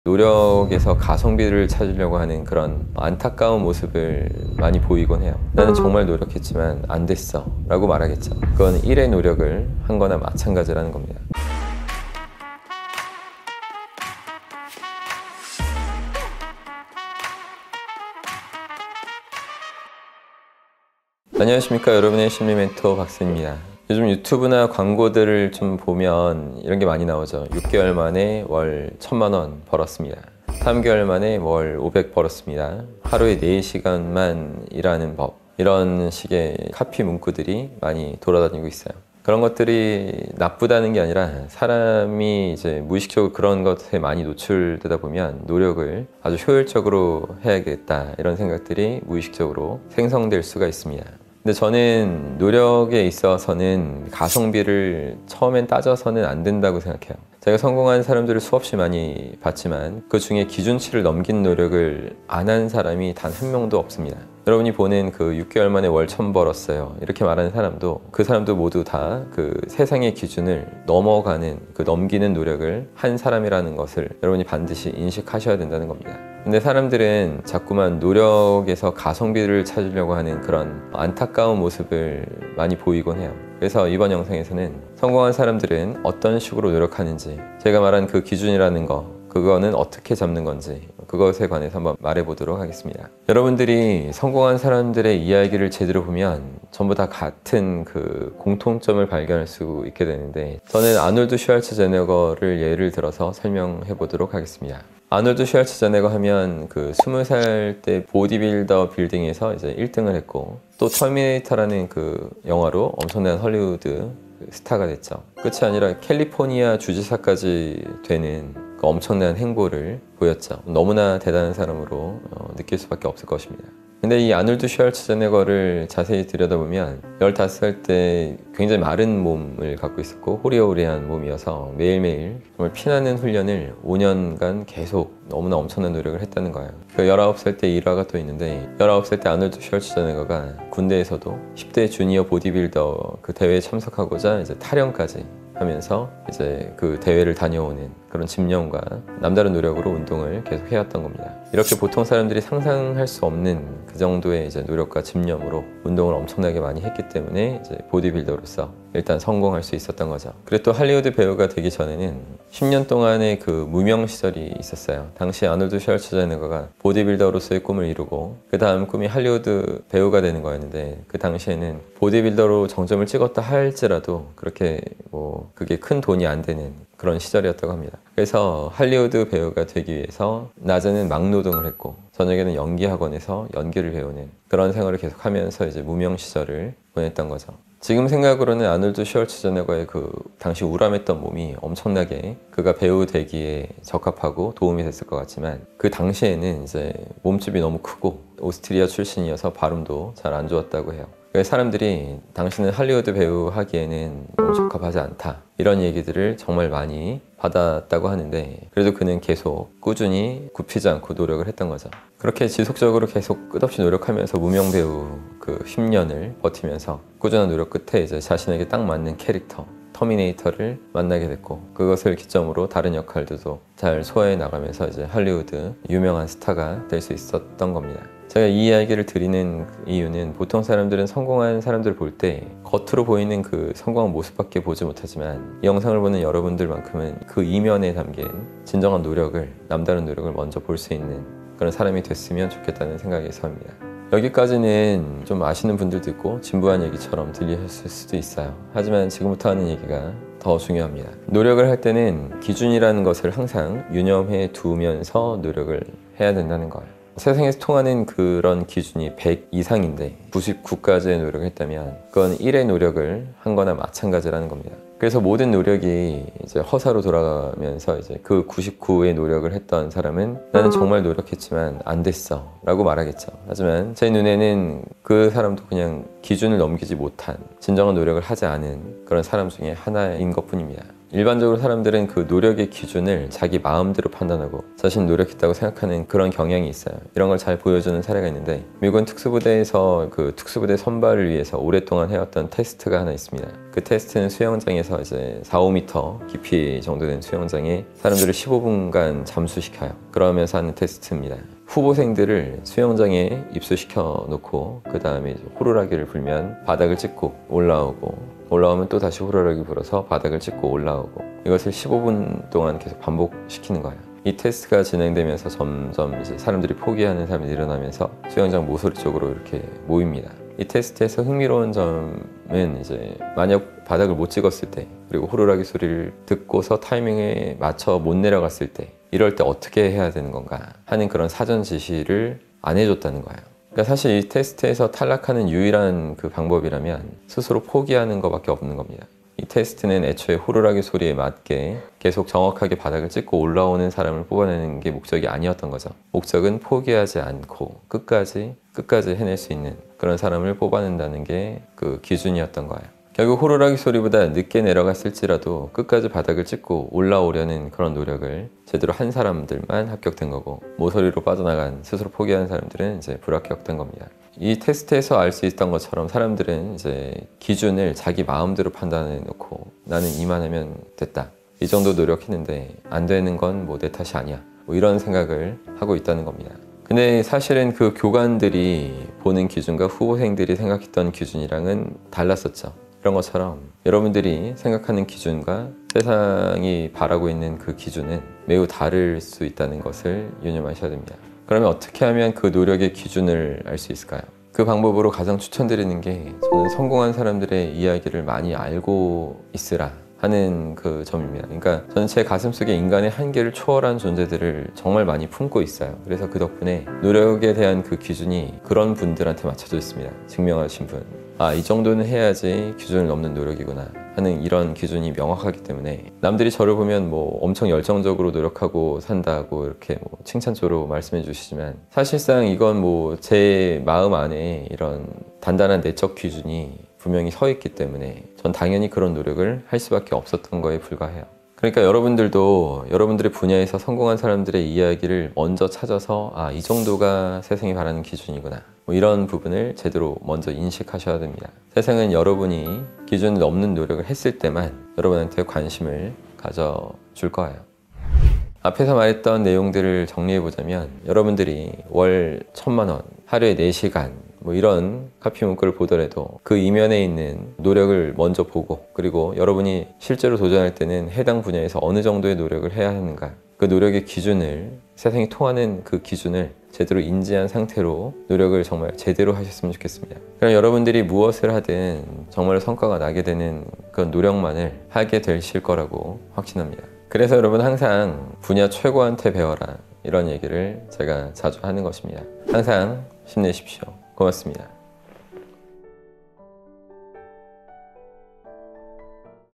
노력에서 가성비를 찾으려고 하는 그런 안타까운 모습을 많이 보이곤 해요. 나는 정말 노력했지만 안 됐어 라고 말하겠죠. 그건 일의 노력을 한 거나 마찬가지라는 겁니다. 안녕하십니까, 여러분의 심리 멘토 박스입니다. 요즘 유튜브나 광고들을 좀 보면 이런 게 많이 나오죠. 6개월 만에 월 1000만 원 벌었습니다. 3개월 만에 월 500 벌었습니다. 하루에 4시간만 일하는 법. 이런 식의 카피 문구들이 많이 돌아다니고 있어요. 그런 것들이 나쁘다는 게 아니라 사람이 이제 무의식적으로 그런 것에 많이 노출되다 보면 노력을 아주 효율적으로 해야겠다 이런 생각들이 무의식적으로 생성될 수가 있습니다. 근데 저는 노력에 있어서는 가성비를 처음엔 따져서는 안 된다고 생각해요. 제가 성공한 사람들을 수없이 많이 봤지만 그 중에 기준치를 넘긴 노력을 안 한 사람이 단 한 명도 없습니다. 여러분이 보는 그 6개월 만에 월 1000 벌었어요 이렇게 말하는 사람도 그 사람도 모두 다 그 세상의 기준을 넘어가는 그 넘기는 노력을 한 사람이라는 것을 여러분이 반드시 인식하셔야 된다는 겁니다. 근데 사람들은 자꾸만 노력에서 가성비를 찾으려고 하는 그런 안타까운 모습을 많이 보이곤 해요. 그래서 이번 영상에서는 성공한 사람들은 어떤 식으로 노력하는지, 제가 말한 그 기준이라는 거, 그거는 어떻게 잡는 건지, 그것에 관해서 한번 말해보도록 하겠습니다. 여러분들이 성공한 사람들의 이야기를 제대로 보면 전부 다 같은 그 공통점을 발견할 수 있게 되는데, 저는 아놀드 슈왈츠제네거를 예를 들어서 설명해 보도록 하겠습니다. 아놀드 슈왈츠제네거 하면 그 20살 때 보디빌더 빌딩에서 이제 1등을 했고, 또 터미네이터라는 그 영화로 엄청난 헐리우드 스타가 됐죠. 끝이 아니라 캘리포니아 주지사까지 되는 그 엄청난 행보를 보였죠. 너무나 대단한 사람으로 느낄 수밖에 없을 것입니다. 근데 이 아놀드 슈왈츠제네거를 자세히 들여다보면 15살 때 굉장히 마른 몸을 갖고 있었고 호리호리한 몸이어서 매일매일 정말 피나는 훈련을 5년간 계속 너무나 엄청난 노력을 했다는 거예요. 그 19살 때 일화가 또 있는데, 19살 때 아놀드 슈왈츠제네거가 군대에서도 10대 주니어 보디빌더 그 대회에 참석하고자 이제 탈영까지 하면서 이제 그 대회를 다녀오는 그런 집념과 남다른 노력으로 운동을 계속 해왔던 겁니다. 이렇게 보통 사람들이 상상할 수 없는 그 정도의 이제 노력과 집념으로 운동을 엄청나게 많이 했기 때문에 이제 보디빌더로서 일단 성공할 수 있었던 거죠. 그리고 또 할리우드 배우가 되기 전에는 10년 동안의 그 무명 시절이 있었어요. 당시 아놀드 슈왈츠제네거가 보디빌더로서의 꿈을 이루고 그 다음 꿈이 할리우드 배우가 되는 거였는데, 그 당시에는 보디빌더로 정점을 찍었다 할지라도 그렇게 뭐 그게 큰 돈이 안 되는 그런 시절이었다고 합니다. 그래서 할리우드 배우가 되기 위해서 낮에는 막노동을 했고 저녁에는 연기 학원에서 연기를 배우는 그런 생활을 계속하면서 이제 무명 시절을 보냈던 거죠. 지금 생각으로는 아놀드 슈왈츠제네거의 그 당시 우람했던 몸이 엄청나게 그가 배우 되기에 적합하고 도움이 됐을 것 같지만, 그 당시에는 이제 몸집이 너무 크고 오스트리아 출신이어서 발음도 잘 안 좋았다고 해요. 그래서 사람들이 당신은 할리우드 배우 하기에는 너무 적합하지 않다 이런 얘기들을 정말 많이 받았다고 하는데, 그래도 그는 계속 꾸준히 굽히지 않고 노력을 했던 거죠. 그렇게 지속적으로 계속 끝없이 노력하면서 무명 배우 그 10년을 버티면서 꾸준한 노력 끝에 이제 자신에게 딱 맞는 캐릭터 터미네이터를 만나게 됐고, 그것을 기점으로 다른 역할들도 잘 소화해 나가면서 이제 할리우드 유명한 스타가 될 수 있었던 겁니다. 제가 이 이야기를 드리는 이유는, 보통 사람들은 성공한 사람들을 볼 때 겉으로 보이는 그 성공한 모습밖에 보지 못하지만 이 영상을 보는 여러분들만큼은 그 이면에 담긴 진정한 노력을, 남다른 노력을 먼저 볼 수 있는 그런 사람이 됐으면 좋겠다는 생각에서입니다. 여기까지는 좀 아시는 분들도 있고 진부한 얘기처럼 들리셨을 수도 있어요. 하지만 지금부터 하는 얘기가 더 중요합니다. 노력을 할 때는 기준이라는 것을 항상 유념해 두면서 노력을 해야 된다는 거예요. 세상에서 통하는 그런 기준이 100 이상인데 99까지의 노력을 했다면 그건 1의 노력을 한 거나 마찬가지라는 겁니다. 그래서 모든 노력이 이제 허사로 돌아가면서 이제 그 99의 노력을 했던 사람은 나는 정말 노력했지만 안 됐어 라고 말하겠죠. 하지만 제 눈에는 그 사람도 그냥 기준을 넘기지 못한, 진정한 노력을 하지 않은 그런 사람 중에 하나인 것 뿐입니다. 일반적으로 사람들은 그 노력의 기준을 자기 마음대로 판단하고 자신 노력했다고 생각하는 그런 경향이 있어요. 이런 걸 잘 보여주는 사례가 있는데, 미군 특수부대에서 그 특수부대 선발을 위해서 오랫동안 해왔던 테스트가 하나 있습니다. 그 테스트는 수영장에서 이제 4, 5m 깊이 정도 된 수영장에 사람들을 15분간 잠수시켜요. 그러면서 하는 테스트입니다. 후보생들을 수영장에 입수시켜 놓고 그 다음에 호루라기를 불면 바닥을 찍고 올라오면 또 다시 호루라기 불어서 바닥을 찍고 올라오고, 이것을 15분 동안 계속 반복시키는 거예요. 이 테스트가 진행되면서 점점 이제 사람들이 포기하는 사람이 늘어나면서 수영장 모서리 쪽으로 이렇게 모입니다. 이 테스트에서 흥미로운 점은 이제 만약 바닥을 못 찍었을 때, 그리고 호루라기 소리를 듣고서 타이밍에 맞춰 못 내려갔을 때, 이럴 때 어떻게 해야 되는 건가 하는 그런 사전 지시를 안 해줬다는 거예요. 그러니까 사실 이 테스트에서 탈락하는 유일한 그 방법이라면 스스로 포기하는 것밖에 없는 겁니다. 이 테스트는 애초에 호루라기 소리에 맞게 계속 정확하게 바닥을 찍고 올라오는 사람을 뽑아내는 게 목적이 아니었던 거죠. 목적은 포기하지 않고 끝까지 해낼 수 있는 그런 사람을 뽑아낸다는 게 그 기준이었던 거예요. 결국 호루라기 소리보다 늦게 내려갔을지라도 끝까지 바닥을 찍고 올라오려는 그런 노력을 제대로 한 사람들만 합격된 거고, 모서리로 빠져나간 스스로 포기한 사람들은 이제 불합격된 겁니다. 이 테스트에서 알 수 있던 것처럼 사람들은 이제 기준을 자기 마음대로 판단해 놓고 나는 이만하면 됐다, 이 정도 노력했는데 안 되는 건 뭐 내 탓이 아니야, 뭐 이런 생각을 하고 있다는 겁니다. 근데 사실은 그 교관들이 보는 기준과 후보생들이 생각했던 기준이랑은 달랐었죠. 이런 것처럼 여러분들이 생각하는 기준과 세상이 바라고 있는 그 기준은 매우 다를 수 있다는 것을 유념하셔야 됩니다. 그러면 어떻게 하면 그 노력의 기준을 알 수 있을까요? 그 방법으로 가장 추천드리는 게, 저는 성공한 사람들의 이야기를 많이 알고 있으라 하는 그 점입니다. 그러니까 저는 제 가슴속에 인간의 한계를 초월한 존재들을 정말 많이 품고 있어요. 그래서 그 덕분에 노력에 대한 그 기준이 그런 분들한테 맞춰져 있습니다. 증명하신 분. 아, 이 정도는 해야지 기준을 넘는 노력이구나 하는 이런 기준이 명확하기 때문에 남들이 저를 보면 뭐 엄청 열정적으로 노력하고 산다고 이렇게 뭐 칭찬조로 말씀해 주시지만, 사실상 이건 뭐 제 마음 안에 이런 단단한 내적 기준이 분명히 서 있기 때문에 전 당연히 그런 노력을 할 수밖에 없었던 거에 불과해요. 그러니까 여러분들도 여러분들의 분야에서 성공한 사람들의 이야기를 먼저 찾아서 아, 이 정도가 세상이 바라는 기준이구나, 뭐 이런 부분을 제대로 먼저 인식하셔야 됩니다. 세상은 여러분이 기준을 넘는 노력을 했을 때만 여러분한테 관심을 가져줄 거예요. 앞에서 말했던 내용들을 정리해보자면, 여러분들이 월 1,000만 원, 하루에 4시간 뭐 이런 카피 문구를 보더라도 그 이면에 있는 노력을 먼저 보고, 그리고 여러분이 실제로 도전할 때는 해당 분야에서 어느 정도의 노력을 해야 하는가, 그 노력의 기준을, 세상이 통하는 그 기준을 제대로 인지한 상태로 노력을 정말 제대로 하셨으면 좋겠습니다. 그럼 여러분들이 무엇을 하든 정말 성과가 나게 되는 그런 노력만을 하게 되실 거라고 확신합니다. 그래서 여러분 항상 분야 최고한테 배워라, 이런 얘기를 제가 자주 하는 것입니다. 항상 힘내십시오. 고맙습니다.